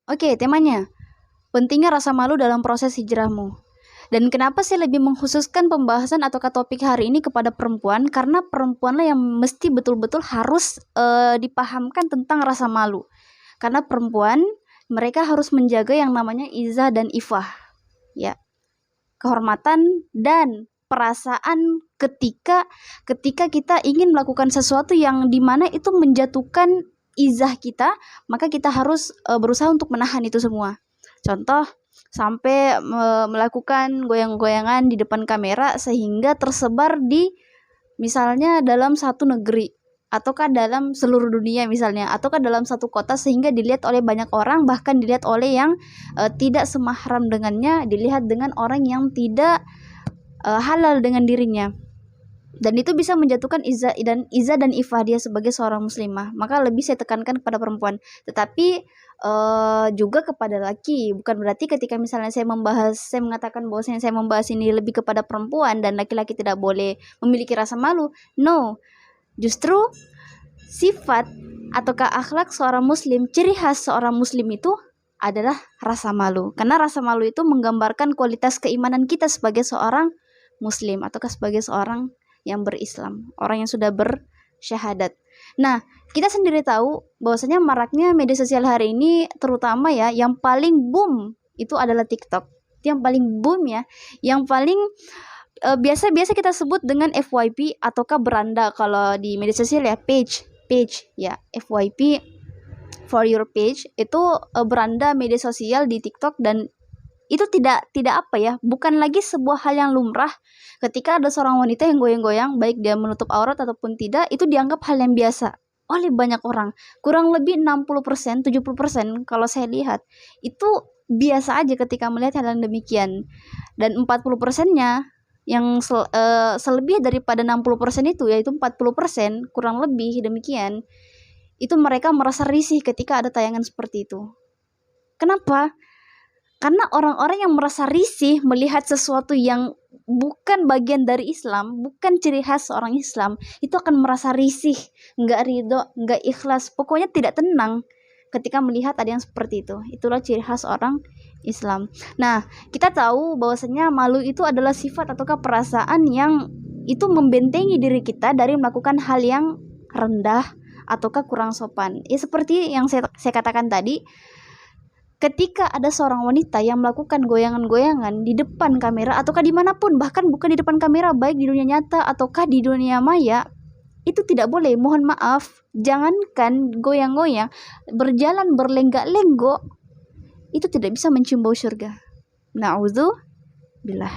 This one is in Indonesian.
Oke, temanya pentingnya rasa malu dalam proses hijrahmu. Dan kenapa saya lebih mengkhususkan pembahasan atau topik hari ini kepada perempuan? Karena perempuanlah yang mesti betul-betul harus dipahamkan tentang rasa malu. Karena perempuan, mereka harus menjaga yang namanya izzah dan ifah, ya, kehormatan dan perasaan ketika kita ingin melakukan sesuatu yang dimana itu menjatuhkan izzah kita, maka kita harus berusaha untuk menahan itu semua. Contoh, sampai melakukan goyang-goyangan di depan kamera sehingga tersebar di misalnya dalam satu negeri, ataukah dalam seluruh dunia misalnya, ataukah dalam satu kota sehingga dilihat oleh banyak orang, bahkan dilihat oleh yang tidak semahram dengannya, dilihat dengan orang yang tidak halal dengan dirinya. Dan itu bisa menjatuhkan izzah dan ifah dia sebagai seorang muslimah. Maka lebih saya tekankan kepada perempuan. Tetapi juga kepada laki. Bukan berarti ketika misalnya saya mengatakan bahwasanya saya membahas ini lebih kepada perempuan dan laki-laki tidak boleh memiliki rasa malu. No. Justru sifat ataukah akhlak seorang muslim, ciri khas seorang muslim itu adalah rasa malu. Karena rasa malu itu menggambarkan kualitas keimanan kita sebagai seorang muslim ataukah sebagai seorang yang berislam, orang yang sudah bersyahadat. Nah, kita sendiri tahu bahwasanya maraknya media sosial hari ini, terutama ya, yang paling boom itu adalah TikTok. Itu yang paling boom ya, yang paling biasa kita sebut dengan FYP ataukah beranda kalau di media sosial ya, page ya, FYP, for your page, itu beranda media sosial di TikTok. Dan itu tidak apa ya, bukan lagi sebuah hal yang lumrah ketika ada seorang wanita yang goyang-goyang, baik dia menutup aurat ataupun tidak, itu dianggap hal yang biasa oleh banyak orang. Kurang lebih 60%, 70% kalau saya lihat itu biasa aja ketika melihat hal yang demikian. Dan 40%-nya yang selebih daripada 60% itu, yaitu 40%, kurang lebih demikian, itu mereka merasa risih ketika ada tayangan seperti itu. Kenapa? Karena orang-orang yang merasa risih melihat sesuatu yang bukan bagian dari Islam, bukan ciri khas seorang Islam, itu akan merasa risih, nggak ridho, nggak ikhlas, pokoknya tidak tenang ketika melihat ada yang seperti itu. Itulah ciri khas orang Islam. Nah, kita tahu bahwasanya malu itu adalah sifat ataukah perasaan yang itu membentengi diri kita dari melakukan hal yang rendah ataukah kurang sopan. Ya seperti yang saya katakan tadi, ketika ada seorang wanita yang melakukan goyangan-goyangan di depan kamera ataukah dimanapun, bahkan bukan di depan kamera, baik di dunia nyata ataukah di dunia maya, itu tidak boleh. Mohon maaf, jangankan goyang-goyang, berjalan berlenggak-lenggok, itu tidak bisa mencium bau surga. Na'udzubillah.